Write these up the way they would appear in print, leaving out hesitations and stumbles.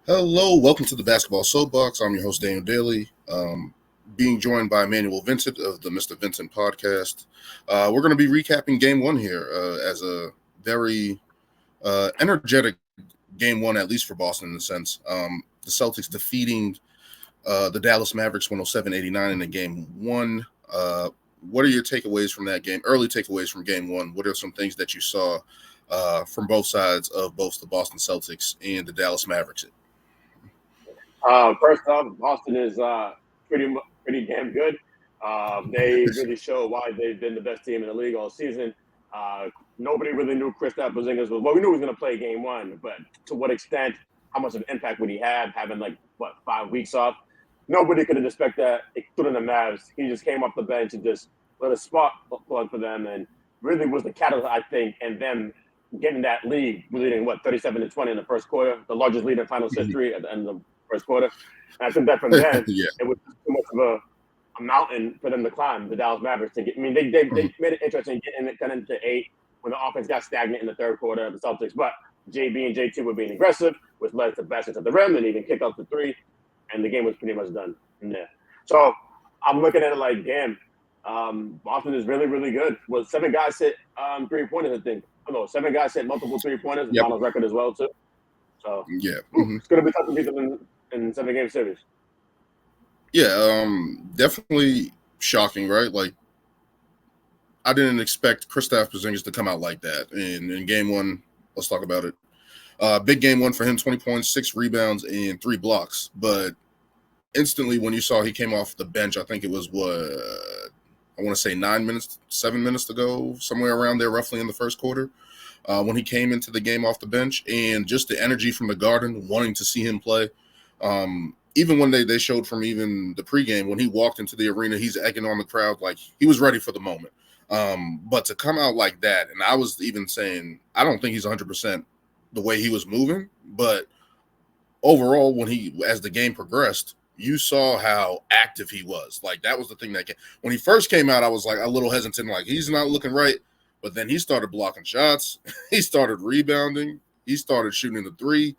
Hello, welcome to the Basketball Soapbox. I'm your host, Daniel Daly, being joined by Emmanuel Vincent of the Mr. Vincent podcast. We're going to be recapping Game 1 here as a very energetic Game 1, at least for Boston in a sense. The Celtics defeating the Dallas Mavericks 107-89 in the Game 1. What are your takeaways from that game? Early takeaways from Game 1. What are some things that you saw from both sides of both the Boston Celtics and the Dallas Mavericks? First off, Boston is pretty damn good. They really show why they've been the best team in the league all season. Nobody really knew Kristaps Porzingis was. Well, we knew he was going to play Game 1, but to what extent? How much of an impact would he have having 5 weeks off? Nobody could have expected that, including the Mavs. He just came off the bench and just lit a spark plug for them, and really was the catalyst, I think, and them getting that lead, leading 37-20 in the first quarter, the largest lead in finals history at the end of the first quarter. And I think that from then, It was too much of a mountain for them to climb, the Dallas Mavericks. To get, I mean, they made it interesting getting it into 8 when the offense got stagnant in the third quarter of the Celtics. But JB and JT were being aggressive, which led to baskets at the rim and even kick out the 3. And the game was pretty much done from there. So I'm looking at it like, damn, Boston is really, really good. Well, 7 guys hit 3-pointers, I think. I don't know, 7 guys hit multiple 3-pointers, the finals record as well, too. So it's going to be tough to beat them in 7-game series. Yeah, definitely shocking, right? Like, I didn't expect Kristaps Porzingis to come out like that. In Game 1, let's talk about it. Big Game 1 for him, 20 points, 6 rebounds, and 3 blocks. But instantly when you saw he came off the bench, I think it was, I want to say 7 minutes to go, somewhere around there, roughly in the first quarter, when he came into the game off the bench. And just the energy from the Garden, wanting to see him play. Even when they showed from even the pregame, when he walked into the arena, he's egging on the crowd like he was ready for the moment. But to come out like that, and I was even saying, I don't think he's 100% the way he was moving, but overall, as the game progressed, you saw how active he was. Like, that was the thing when he first came out, I was like a little hesitant, like he's not looking right. But then he started blocking shots. He started rebounding. He started shooting the 3,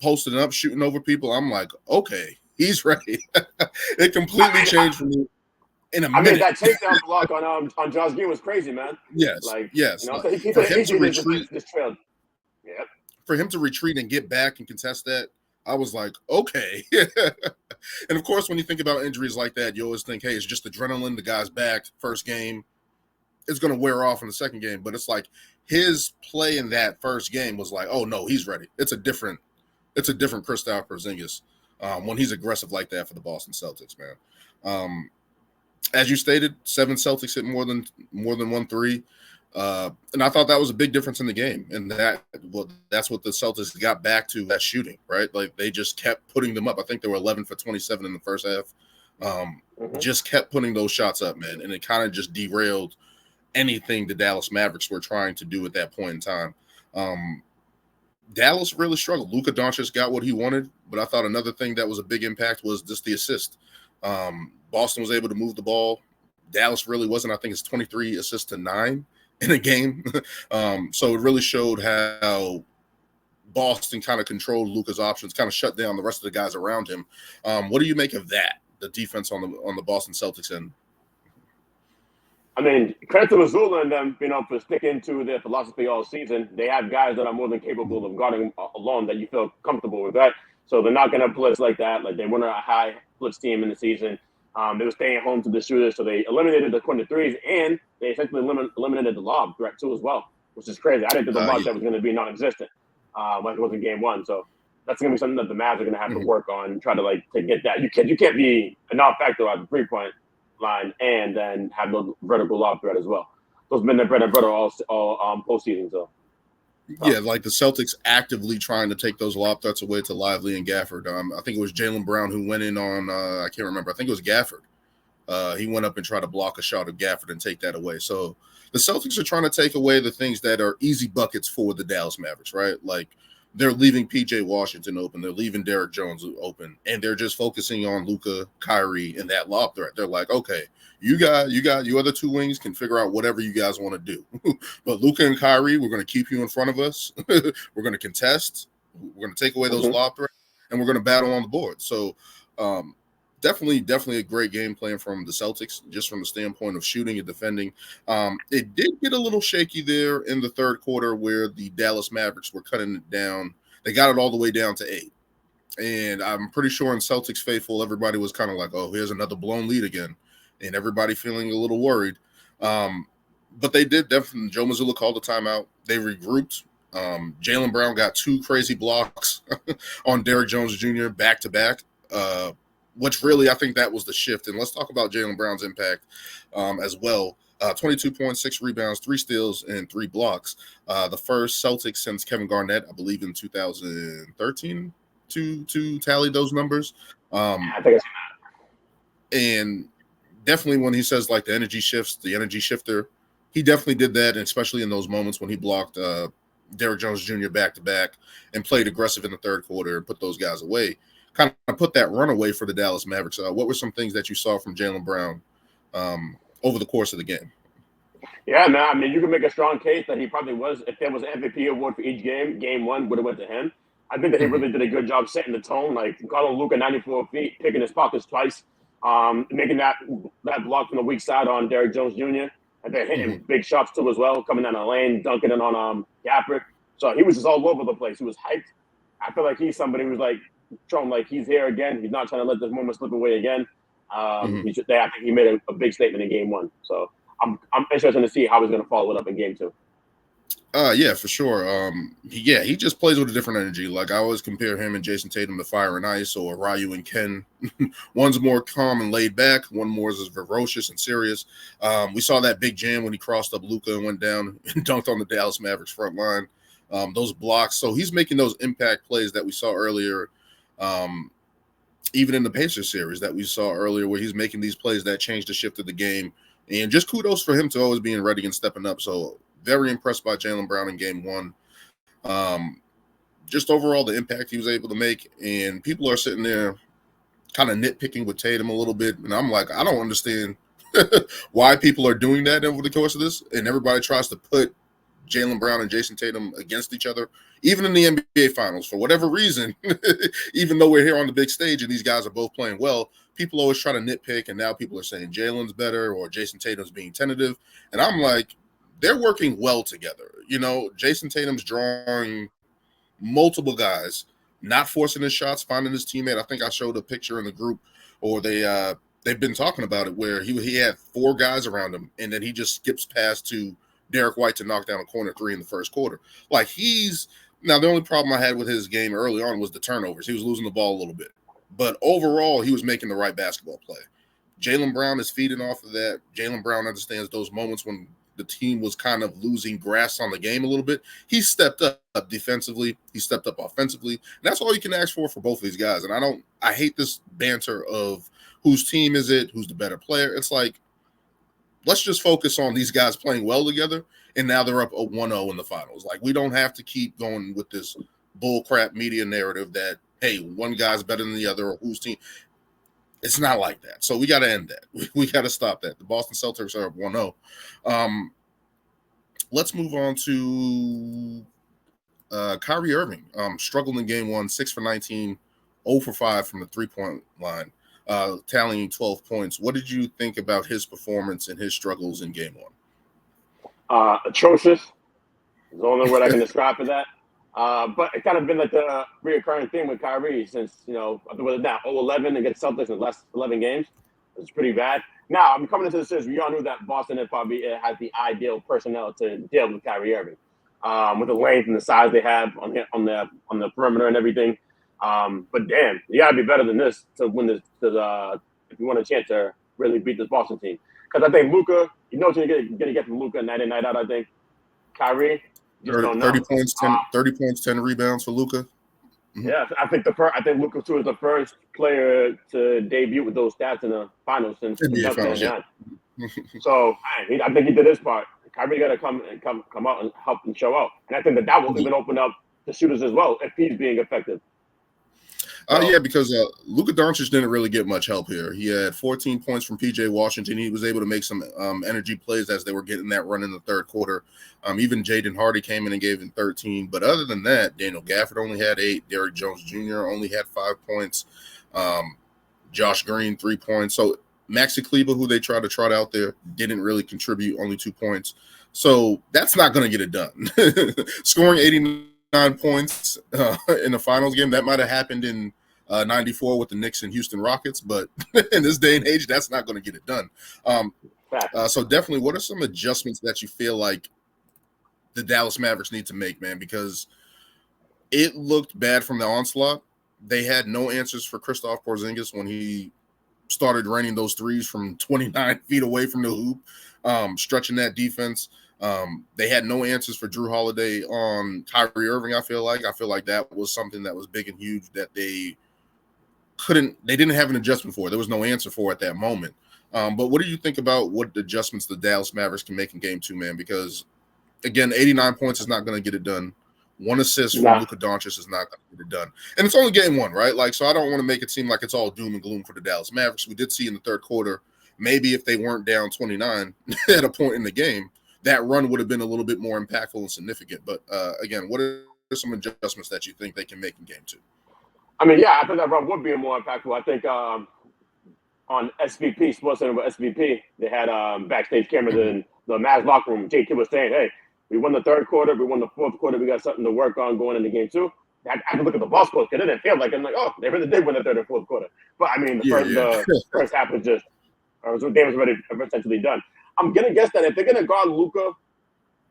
posting up, shooting over people. I'm like, okay, he's ready. It completely changed for me in a minute. I mean, that takedown block on Josh Green was crazy, man. Yes, yes. You know, so he for him to retreat, just trailed. Yep. For him to retreat and get back and contest that, I was like, okay. And of course, when you think about injuries like that, you always think, hey, it's just adrenaline. The guy's back, first game. It's going to wear off in the second game. But it's like his play in that first game was like, oh, no, he's ready. It's a different Kristaps Porzingis when he's aggressive like that for the Boston Celtics, man. As you stated, 7 Celtics hit more than 1 3. And I thought that was a big difference in the game. And that's what the Celtics got back to, that shooting, right? Like, they just kept putting them up. I think they were 11 for 27 in the first half. Just kept putting those shots up, man. And it kind of just derailed anything the Dallas Mavericks were trying to do at that point in time. Dallas really struggled. Luka Doncic got what he wanted, but I thought another thing that was a big impact was just the assist. Boston was able to move the ball. Dallas really wasn't. I think it's 23 assists to 9 in a game. So it really showed how Boston kind of controlled Luka's options, kind of shut down the rest of the guys around him. What do you make of that, the defense on the Boston Celtics end? I mean, credit to Mazzulla and them, for sticking to their philosophy all season. They have guys that are more than capable of guarding alone that you feel comfortable with, right? So they're not going to blitz like that. Like, they weren't a high blitz team in the season. They were staying home to the shooters, so they eliminated the corner threes, and they essentially eliminated the lob threat too as well, which is crazy. I didn't think the lob threat was going to be non-existent like it was in Game 1. So that's going to be something that the Mavs are going to have to work on, try to get that. You can't be a non-factor at the 3-point line and then have the vertical lob threat as well. Those have been their bread and butter all postseason. So. Yeah, like the Celtics actively trying to take those lob threats away to Lively and Gafford. I think it was Jaylen Brown who went in on, I can't remember. I think it was Gafford. He went up and tried to block a shot of Gafford and take that away. So the Celtics are trying to take away the things that are easy buckets for the Dallas Mavericks, right? Like, they're leaving P.J. Washington open. They're leaving Derrick Jones open. And they're just focusing on Luka, Kyrie, and that lob threat. They're like, okay, you other 2 wings can figure out whatever you guys want to do. But Luka and Kyrie, we're going to keep you in front of us. We're going to contest. We're going to take away those lob threats. and we're going to battle on the board. So definitely a great game plan from the Celtics, just from the standpoint of shooting and defending. It did get a little shaky there in the third quarter where the Dallas Mavericks were cutting it down. They got it all the way down to 8. And I'm pretty sure in Celtics faithful, everybody was kind of like, oh, here's another blown lead again. And everybody feeling a little worried. But they did definitely. Joe Mazzulla called the timeout. They regrouped. Jaylen Brown got 2 crazy blocks on Derrick Jones Jr. back to back, which really I think that was the shift. And let's talk about Jaylen Brown's impact as well. 22.6 rebounds, 3 steals, and 3 blocks. The first Celtics since Kevin Garnett, I believe, in 2013 to tally those numbers. I think it's and definitely when he says like the energy shifts, the energy shifter, he definitely did that, and especially in those moments when he blocked Derrick Jones Jr. back to back and played aggressive in the third quarter and put those guys away. Kind of put that run away for the Dallas Mavericks. What were some things that you saw from Jaylen Brown over the course of the game? Yeah, man. I mean, you can make a strong case that he probably was, if there was an MVP award for each game one would have went to him. I think that he really did a good job setting the tone, like calling Luka 94 feet, picking his pockets twice, making that block from the weak side on Derrick Jones Jr., and then hitting big shots too as well, coming down the lane, dunking it on Gafford. So he was just all over the place. He was hyped. I feel like he's somebody who's like showing like he's here again. He's not trying to let this moment slip away again. I think he made a big statement in game 1. So I'm interested to see how he's going to follow it up in game 2. Yeah, for sure. He just plays with a different energy. Like I always compare him and Jason Tatum to Fire and Ice or Ryu and Ken. One's more calm and laid back. One more is ferocious and serious. We saw that big jam when he crossed up Luka and went down and dunked on the Dallas Mavericks front line. Those blocks. So he's making those impact plays that we saw earlier. Even in the Pacers series that we saw earlier, where he's making these plays that change the shift of the game. And just kudos for him to always being ready and stepping up. So very impressed by Jaylen Brown in game 1. Just overall the impact he was able to make. And people are sitting there kind of nitpicking with Tatum a little bit. And I'm like, I don't understand why people are doing that over the course of this. And everybody tries to put Jaylen Brown and Jason Tatum against each other, even in the NBA Finals. For whatever reason, even though we're here on the big stage and these guys are both playing well, people always try to nitpick, and now people are saying Jaylen's better or Jason Tatum's being tentative. And I'm like, they're working well together. You know, Jason Tatum's drawing multiple guys, not forcing his shots, finding his teammate. I think I showed a picture in the group, or they've been talking about it, where he had 4 guys around him, and then he just skips past to Derek White to knock down a corner 3 in the first quarter. Like now the only problem I had with his game early on was the turnovers. He was losing the ball a little bit. But overall, he was making the right basketball play. Jaylen Brown is feeding off of that. Jaylen Brown understands those moments when the team was kind of losing grasp on the game a little bit. He stepped up defensively. He stepped up offensively. And that's all you can ask for both of these guys. And I hate this banter of whose team is it, who's the better player. It's like, let's just focus on these guys playing well together. And now they're up 1-0 in the finals. Like, we don't have to keep going with this bullcrap media narrative that, hey, one guy's better than the other or whose team. It's not like that. So we got to end that. We got to stop that. The Boston Celtics are up 1-0. Let's move on to Kyrie Irving. Struggled in game 1, 6 for 19, 0 for 5 from the 3-point line, tallying 12 points. What did you think about his performance and his struggles in game 1? Atrocious. There's the only word I can describe for that. But it's kind of been like the reoccurring thing with Kyrie since, whether that 0-11 against Celtics in the last 11 games. It's pretty bad. Now, I'm coming into the series. We all knew that Boston had probably has the ideal personnel to deal with Kyrie Irving, with the length and the size they have on the perimeter and everything. But damn, you gotta be better than this to win this. If you want a chance to really beat this Boston team, because I think Luka, what you're gonna get from Luka night in, night out. I think Kyrie. 30 points, 10 rebounds for Luka. Mm-hmm. Yeah, I think Luka too is the first player to debut with those stats in the finals since 2009. So I think he did his part. Kyrie got to come out and help and show out, and I think that will even open up the shooters as well if he's being effective. So, Yeah, because Luka Doncic didn't really get much help here. He had 14 points from PJ Washington. He was able to make some energy plays as they were getting that run in the third quarter. Even Jaden Hardy came in and gave him 13. But other than that, Daniel Gafford only had 8. Derrick Jones Jr. only had 5 points. Josh Green, 3 points. So Maxi Kleber, who they tried to trot out there, didn't really contribute, only 2 points. So that's not going to get it done. Scoring 89 points in the finals game, that might have happened in 94 with the Knicks and Houston Rockets, but in this day and age, that's not going to get it done. So definitely, what are some adjustments that you feel like the Dallas Mavericks need to make, man? Because it looked bad from the onslaught. They had no answers for Kristaps Porzingis when he started raining those threes from 29 feet away from the hoop, stretching that defense. They had no answers for Drew Holiday on Kyrie Irving. I feel like that was something that was big and huge that they didn't have an adjustment for. There was no answer for at that moment. But what do you think about what adjustments the Dallas Mavericks can make in game 2, man? Because again, 89 points is not going to get it done. 1 assist from Luka Doncic is not going to get it done. And it's only game 1, right? Like, so I don't want to make it seem like it's all doom and gloom for the Dallas Mavericks. We did see in the third quarter, maybe if they weren't down 29 at a point in the game, that run would have been a little bit more impactful and significant. But again, what are some adjustments that you think they can make in game 2? I mean, yeah, I think that run would be more impactful. I think on SVP, Sports Center with SVP, they had backstage cameras in the Mavs locker room. JT was saying, hey, we won the third quarter. We won the fourth quarter. We got something to work on going into game 2. I had to look at the box score because it didn't feel like I'm like, oh, they really did win the third and fourth quarter. But I mean, the first half was just the game was already essentially done. I'm gonna guess that if they're gonna guard Luka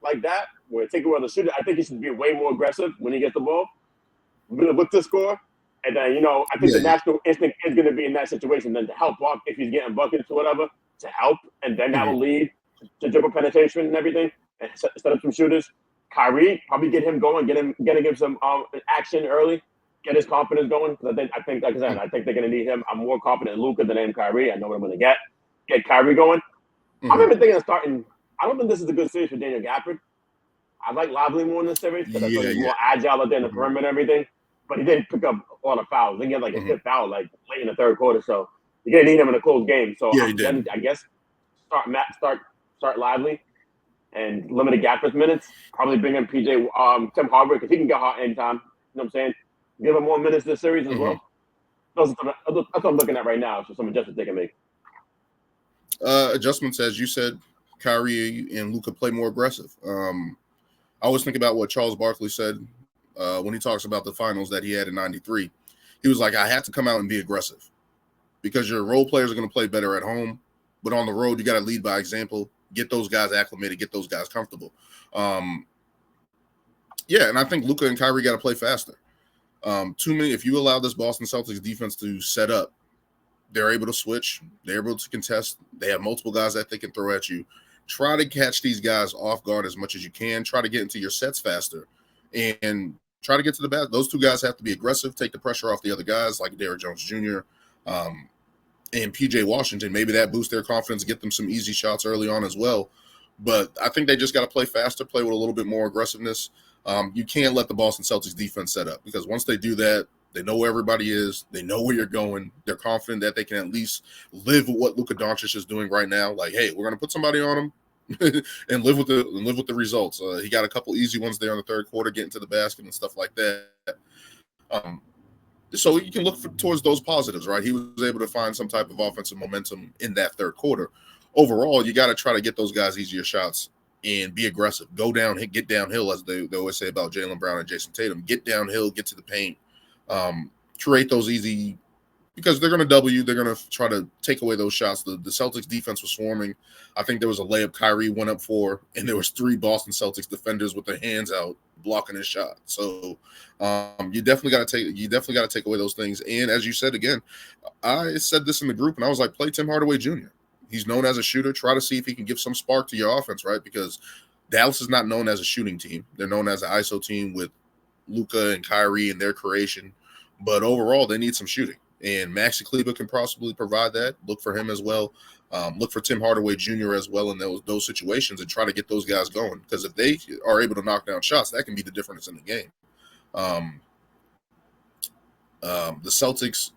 like that, where take away the shooter, I think he should be way more aggressive when he gets the ball. We're gonna look to score, and then I think the natural instinct is gonna be in that situation then to help off if he's getting buckets or whatever to help, and then that will lead to dribble penetration and everything. And set up some shooters. Kyrie, probably get him going, get him some action early, get his confidence going. Because I think, like I said, I think they're going to need him. I'm more confident in Luka than I am Kyrie. I know what I'm going to get Kyrie going. I'm even thinking of starting. I don't think this is a good series for Daniel Gafford. I like Lively more in this series because I thought he's more agile out there in the perimeter and everything. But he didn't pick up all the fouls. He had like a fifth foul like late in the third quarter. So you're going to need him in a close game. So I guess start Lively. And limited Gafford's minutes. Probably bring in Tim Hardaway because he can get hot anytime. You know what I'm saying? Give him more minutes this series as well. That's what I'm looking at right now. So some adjustments they can make. Adjustments, as you said, Kyrie and Luka play more aggressive. I always think about what Charles Barkley said when he talks about the finals that he had in '93. He was like, I had to come out and be aggressive because your role players are going to play better at home, but on the road, you got to lead by example. Get those guys acclimated, get those guys comfortable. And I think Luka and Kyrie got to play faster. If you allow this Boston Celtics defense to set up, they're able to switch, they're able to contest, they have multiple guys that they can throw at you. Try to catch these guys off guard as much as you can. Try to get into your sets faster and try to get to the basket. Those two guys have to be aggressive, take the pressure off the other guys like Derrick Jones Jr., and PJ Washington. Maybe that boosts their confidence, get them some easy shots early on as well. But I think they just got to play faster, play with a little bit more aggressiveness. You can't let the Boston Celtics defense set up because once they do that, they know where everybody is. They know where you're going. They're confident that they can at least live with what Luka Doncic is doing right now. Like, hey, we're going to put somebody on him and live with the results. He got a couple easy ones there in the third quarter, getting to the basket and stuff like that. So you can look towards those positives, right? He was able to find some type of offensive momentum in that third quarter. Overall, you got to try to get those guys easier shots and be aggressive. Go down, get downhill, as they always say about Jaylen Brown and Jason Tatum. Get downhill, get to the paint, create those easy – because they're going to double you. They're going to try to take away those shots. The Celtics defense was swarming. I think there was a layup Kyrie went up for, and there was 3 Boston Celtics defenders with their hands out blocking his shot. So you definitely got to take away those things. And as you said again, I said this in the group, and I was like, play Tim Hardaway Jr. He's known as a shooter. Try to see if he can give some spark to your offense, right? Because Dallas is not known as a shooting team. They're known as an ISO team with Luka and Kyrie and their creation. But overall, they need some shooting. And Maxi Kleber can possibly provide that. Look for him as well. Look for Tim Hardaway Jr. as well in those situations and try to get those guys going. Because if they are able to knock down shots, that can be the difference in the game. The Celtics,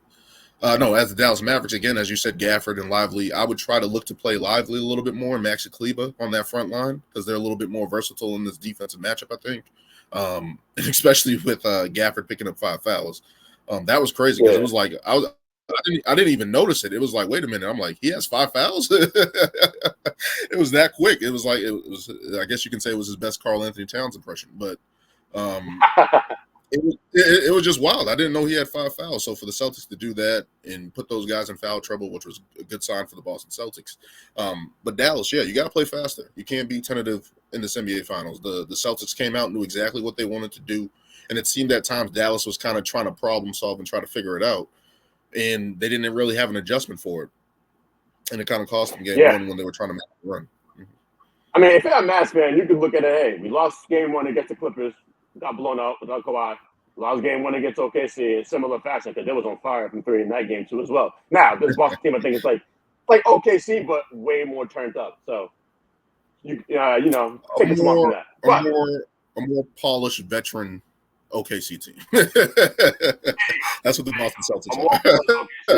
no, as the Dallas Mavericks, again, as you said, Gafford and Lively, I would try to look to play Lively a little bit more, Maxi Kleba on that front line, because they're a little bit more versatile in this defensive matchup, I think. And especially with Gafford picking up 5 fouls. That was crazy because it was like I didn't even notice it. It was like, wait a minute. I'm like, he has 5 fouls. It was that quick. It was like it was. I guess you can say it was his best Karl Anthony Towns impression, but it was just wild. I didn't know he had 5 fouls. So for the Celtics to do that and put those guys in foul trouble, which was a good sign for the Boston Celtics. But Dallas, yeah, you got to play faster. You can't be tentative in this NBA Finals. The Celtics came out, knew exactly what they wanted to do, and it seemed at times Dallas was kind of trying to problem solve and try to figure it out, and they didn't really have an adjustment for it, and it kind of cost them game one when they were trying to make a run. I mean, if you're a Mavs fan, you could look at it. Hey, we lost game 1 against the Clippers, got blown out without Kawhi. Lost game 1 against OKC in similar fashion because they was on fire from 3 in that game too as well. Now this Boston team, I think it's like OKC, but way more turned up. So you know, take a swap from that. But a more polished veteran OKC team. That's what the Boston Celtics are.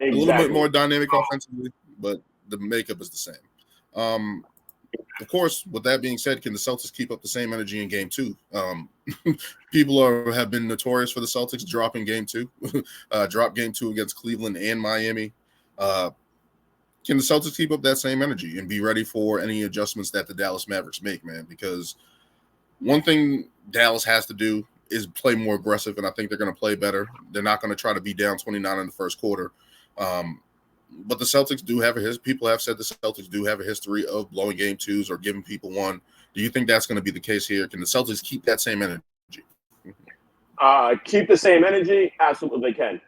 Exactly. A little bit more dynamic offensively, but the makeup is the same. Of course, with that being said, can the Celtics keep up the same energy in game 2? People have been notorious for the Celtics dropping game 2, drop game 2 against Cleveland and Miami. Can the Celtics keep up that same energy and be ready for any adjustments that the Dallas Mavericks make, man? Because one thing Dallas has to do is play more aggressive, and I think they're going to play better. They're not going to try to be down 29 in the first quarter. But the Celtics do have people have said the Celtics do have a history of blowing game 2s or giving people one. Do you think that's going to be the case here? Can the Celtics keep that same energy? Keep the same energy? Absolutely they can.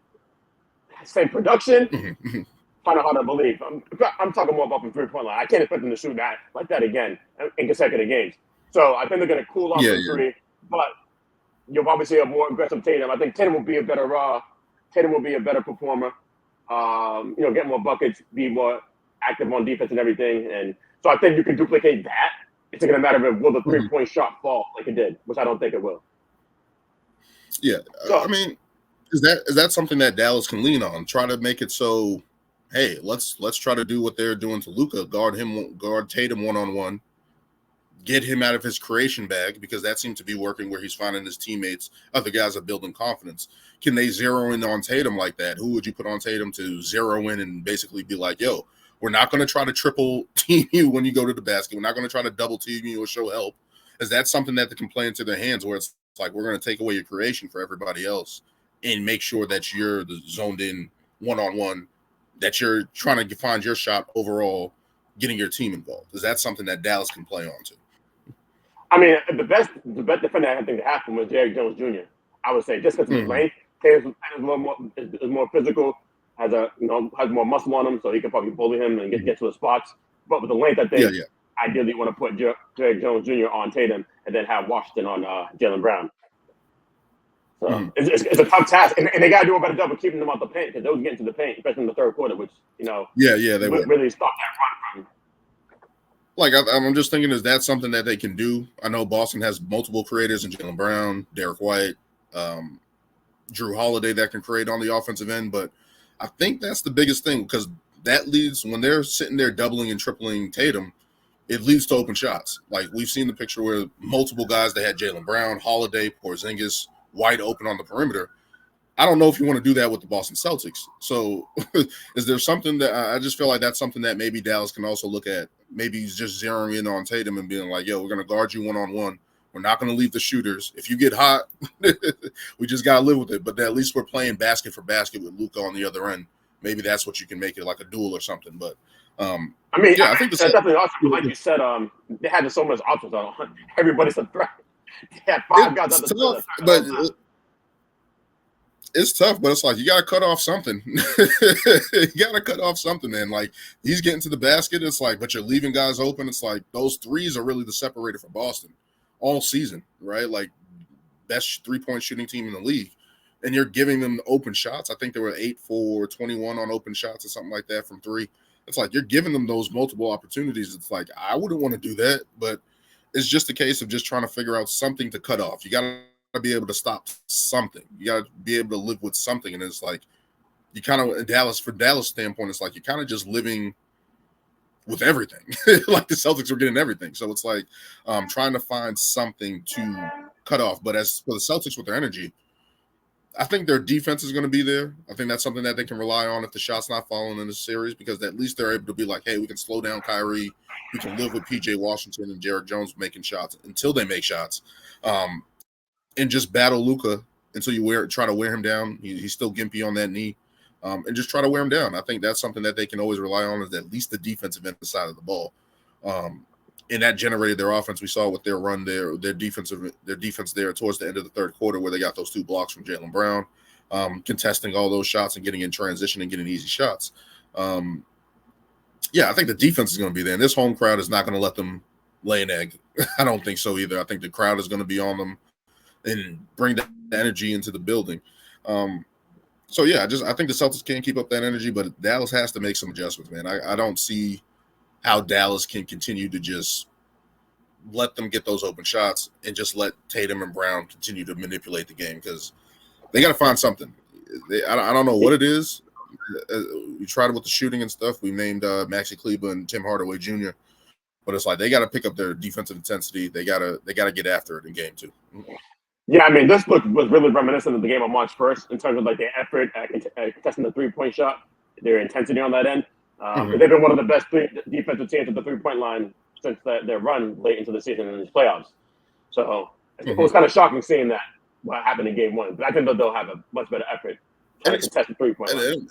Same production? Kind of hard to believe. I'm talking more about the 3-point line. I can't expect them to shoot that like that again in consecutive games. So I think they're going to cool off the 3, but you'll probably see a more aggressive Tatum. I think Tatum will be a better performer. Get more buckets, be more active on defense and everything. And so I think you can duplicate that. It's going to matter of will the 3-point shot fall like it did, which I don't think it will. Yeah. So, I mean, is that something that Dallas can lean on? Try to make it so, hey, let's try to do what they're doing to Luka, guard Tatum one-on-one, get him out of his creation bag, because that seemed to be working where he's finding his teammates, other guys are building confidence. Can they zero in on Tatum like that? Who would you put on Tatum to zero in and basically be like, yo, we're not going to try to triple team you when you go to the basket. We're not going to try to double team you or show help. Is that something that they can play into their hands where it's like, we're going to take away your creation for everybody else and make sure that you're the zoned in one-on-one, that you're trying to find your shot overall, getting your team involved? Is that something that Dallas can play on to? I mean, the best defender I think that happened was Derrick Jones Jr. I would say, just because of his length. Tatum is more physical, has more muscle on him, so he can probably bully him and get to his spots. But with the length, I think ideally you want to put Derrick Jones Jr. on Tatum and then have Washington on Jaylen Brown. So it's a tough task, and they got to do a better job of keeping them out the paint, because those get into the paint, especially in the third quarter, which they really stopped that run from. Like, I'm just thinking, is that something that they can do? I know Boston has multiple creators in Jaylen Brown, Derek White, Drew Holiday that can create on the offensive end, but I think that's the biggest thing, because that leads, when they're sitting there doubling and tripling Tatum, it leads to open shots. Like, we've seen the picture where multiple guys, they had Jaylen Brown, Holiday, Porzingis, White open on the perimeter. I don't know if you want to do that with the Boston Celtics. So is there something that I just feel like that's something that maybe Dallas can also look at? Maybe he's just zeroing in on Tatum and being like, yo, we're going to guard you one-on-one. We're not going to leave the shooters. If you get hot, we just got to live with it. But at least we're playing basket for basket with Luka on the other end. Maybe that's what you can make it, like a duel or something. But I think that's definitely awesome. Like you said, they had so much options on. Everybody's a threat. They had 5 guys on the field. But it's tough, but it's like, you got to cut off something. You got to cut off something, man. Like, he's getting to the basket. It's like, but you're leaving guys open. It's like, those threes are really the separator for Boston all season, right? Like, best 3-point shooting team in the league. And you're giving them open shots. I think they were 8 for 21 on open shots or something like that from 3. It's like, you're giving them those multiple opportunities. It's like, I wouldn't want to do that, but it's just a case of just trying to figure out something to cut off. You got to to be able to stop something. You got to be able to live with something. And it's like, you kind of, for Dallas standpoint, it's like you're kind of just living with everything. Like the Celtics are getting everything. So it's like trying to find something to cut off. But as for the Celtics with their energy, I think their defense is going to be there. I think that's something that they can rely on if the shot's not falling in the series, because at least they're able to be like, hey, we can slow down Kyrie. We can live with PJ Washington and Jarrett Jones making shots until they make shots, and just battle Luka until you try to wear him down. He's still gimpy on that knee, and just try to wear him down. I think that's something that they can always rely on, is at least the defensive end side of the ball. And that generated their offense. We saw with their run there, their defense there towards the end of the third quarter, where they got those 2 blocks from Jaylen Brown, contesting all those shots and getting in transition and getting easy shots. Yeah, I think the defense is going to be there, and this home crowd is not going to let them lay an egg. I don't think so either. I think the crowd is going to be on them and bring that energy into the building. So yeah, I think the Celtics can't keep up that energy, but Dallas has to make some adjustments, man. I don't see how Dallas can continue to just let them get those open shots and just let Tatum and Brown continue to manipulate the game, because they got to find something. I don't know what it is. We tried it with the shooting and stuff. We named Maxi Kleber and Tim Hardaway Jr., but it's like they got to pick up their defensive intensity. They got to get after it in game 2. Yeah, I mean, this look was really reminiscent of the game on March 1st in terms of like their effort at contesting the 3-point shot, their intensity on that end. They've been one of the best defensive teams at the 3-point line since their run late into the season in these playoffs. So it was kind of shocking seeing that what happened in game 1. But I think that they'll have a much better effort trying to contest the 3-point line.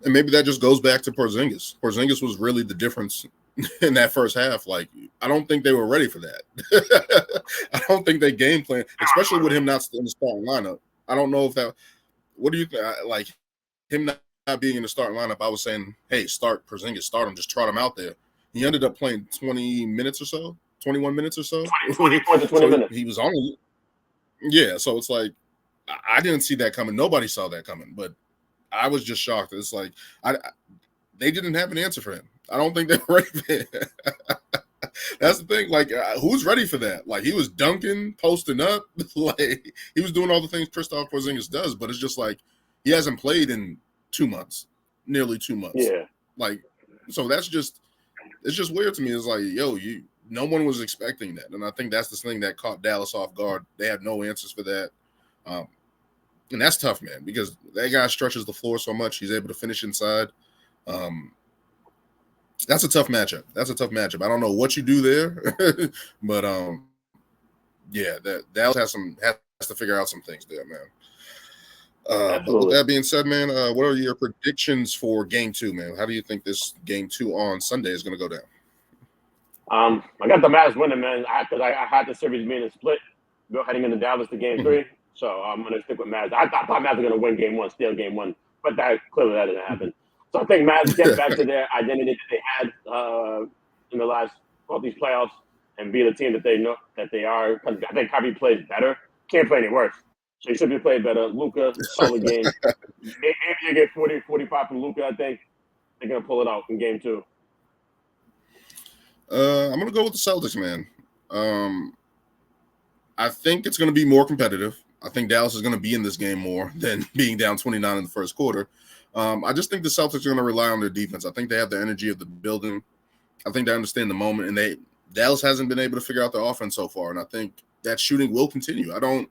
And maybe that just goes back to Porzingis. Porzingis was really the difference in that first half. Like, I don't think they were ready for that. I don't think they game plan, especially with him not in the starting lineup. I don't know if that. What do you think? Like him not being in the starting lineup, I was saying, hey, start Porzingis, start him, just trot him out there. He ended up playing 20 minutes or so, 21 minutes or so. 20 minutes. He was only, yeah. So it's like, I didn't see that coming. Nobody saw that coming, but I was just shocked. It's like, they didn't have an answer for him. I don't think they were ready for him. That's the thing. Like, who's ready for that? Like, he was dunking, posting up. Like, he was doing all the things Kristaps Porzingis does, but it's just like, he hasn't played in 2 months, nearly 2 months. Yeah. Like, so it's just weird to me. It's like, no one was expecting that. And I think that's the thing that caught Dallas off guard. They have no answers for that. And that's tough, man, because that guy stretches the floor so much. He's able to finish inside. That's a tough matchup. I don't know what you do there, but yeah, that Dallas has to figure out some things there, man. But with that being said, man, what are your predictions for game 2, man? How do you think this game 2 on Sunday is going to go down? I got the Mavs winning, man, because I had the series being a split heading into Dallas to game 3. So I'm going to stick with Mavs. I thought Mavs were going to win game 1, steal game 1, but clearly that didn't happen. So I think Mavs get back to their identity that they had in the last these playoffs and be the team that they know that they are. Because I think Kyrie plays better. Can't play any worse. So he should be playing better. Luka, solid game. Maybe you get 40, 45 from Luka, I think. They're going to pull it out in game 2. I'm going to go with the Celtics, man. I think it's going to be more competitive. I think Dallas is going to be in this game more than being down 29 in the first quarter. I just think the Celtics are going to rely on their defense. I think they have the energy of the building. I think they understand the moment, and Dallas hasn't been able to figure out their offense so far, and I think that shooting will continue. I don't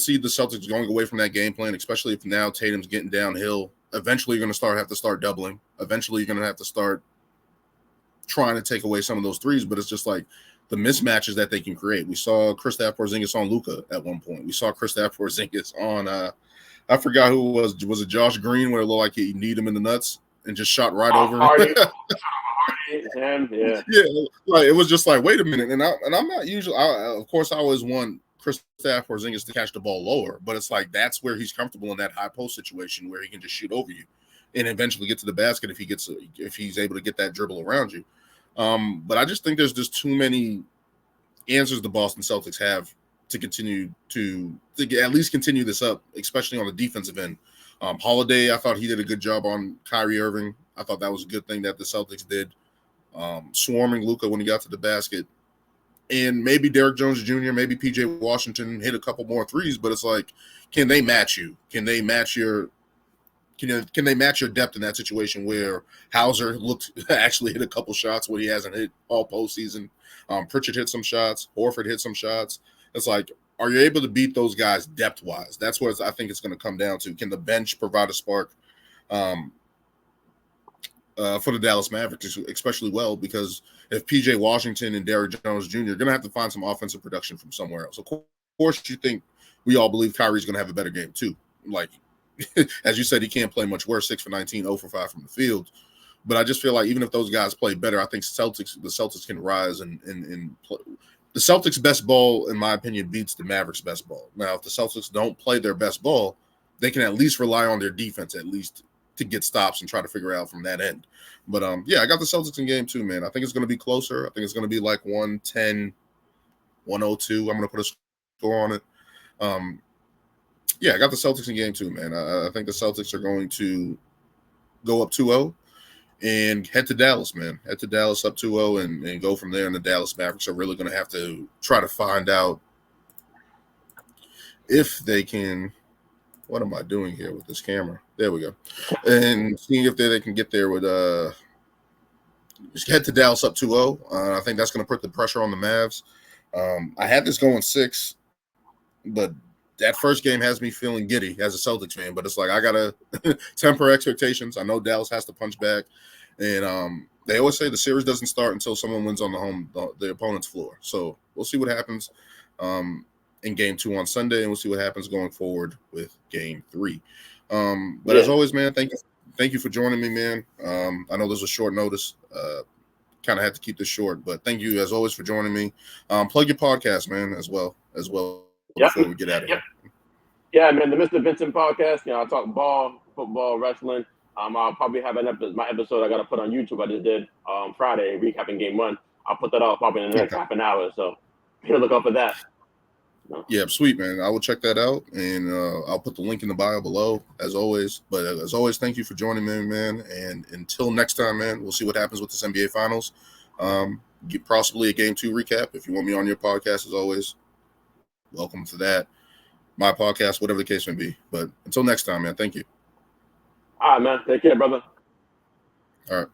see the Celtics going away from that game plan, especially if now Tatum's getting downhill. Eventually, you're going to have to start doubling. Eventually, you're going to have to start trying to take away some of those threes, but it's just like the mismatches that they can create. We saw Kristaps Porzingis on Luka at one point. We saw Kristaps Porzingis on I forgot who it was. Was it Josh Green, where it looked like he kneed him in the nuts and just shot right over him? Yeah. Yeah, like it was just like, wait a minute. And I'm not usually. Of course, I always want Kristaps Porzingis to catch the ball lower, but it's like that's where he's comfortable in that high post situation where he can just shoot over you and eventually get to the basket if he's able to get that dribble around you. But I just think there's just too many answers the Boston Celtics have to continue to at least continue this up, especially on the defensive end. Holiday, I thought he did a good job on Kyrie Irving. I thought that was a good thing that the Celtics did. Swarming Luka when he got to the basket. And maybe Derrick Jones Jr., maybe PJ Washington hit a couple more threes, but it's like, can they match you? Can they match your depth in that situation where Hauser actually hit a couple shots when he hasn't hit all postseason? Pritchard hit some shots. Horford hit some shots. It's like, are you able to beat those guys depth-wise? That's what I think it's going to come down to. Can the bench provide a spark for the Dallas Mavericks, especially because if PJ Washington and Derrick Jones Jr. are going to have to find some offensive production from somewhere else. Of course, you think we all believe Kyrie's going to have a better game too. Like, as you said, he can't play much worse, 6 for 19, 0 for 5 from the field. But I just feel like even if those guys play better, I think the Celtics can rise and play. The Celtics' best ball, in my opinion, beats the Mavericks' best ball. Now, if the Celtics don't play their best ball, they can at least rely on their defense at least to get stops and try to figure out from that end. But, I got the Celtics in game 2, man. I think it's going to be closer. I think it's going to be like 110, 102. I'm going to put a score on it. I got the Celtics in game 2, man. I think the Celtics are going to go up 2-0 and head to Dallas, man. Head to Dallas up 2-0 and go from there. And the Dallas Mavericks are really going to have to try to find out if they can. What am I doing here with this camera? There we go. And seeing if they can get there with just head to Dallas up 2-0. I think that's going to put the pressure on the Mavs. I had this going 6, but that first game has me feeling giddy as a Celtics fan, but it's like I gotta temper expectations. I know Dallas has to punch back, and they always say the series doesn't start until someone wins on the opponent's floor. So we'll see what happens in game 2 on Sunday, and we'll see what happens going forward with game 3. As always, man, thank you for joining me, man. I know this was short notice. Kind of had to keep this short, but thank you as always for joining me. Plug your podcast, man, as well. Before we get out of here. Yeah, man, the Mr. Vincent podcast. I talk ball, football, wrestling. I'll probably have my episode I got to put on YouTube. I just did Friday, recapping game 1. I'll put that off probably in the next half an hour. So be on the lookout for that. Yeah, sweet, man. I will check that out, and I'll put the link in the bio below, as always. But as always, thank you for joining me, man. And until next time, man, we'll see what happens with this NBA Finals. Get possibly a game 2 recap. If you want me on your podcast, as always, welcome to that. My podcast, whatever the case may be. But until next time, man, thank you. All right, man. Take care, brother. All right.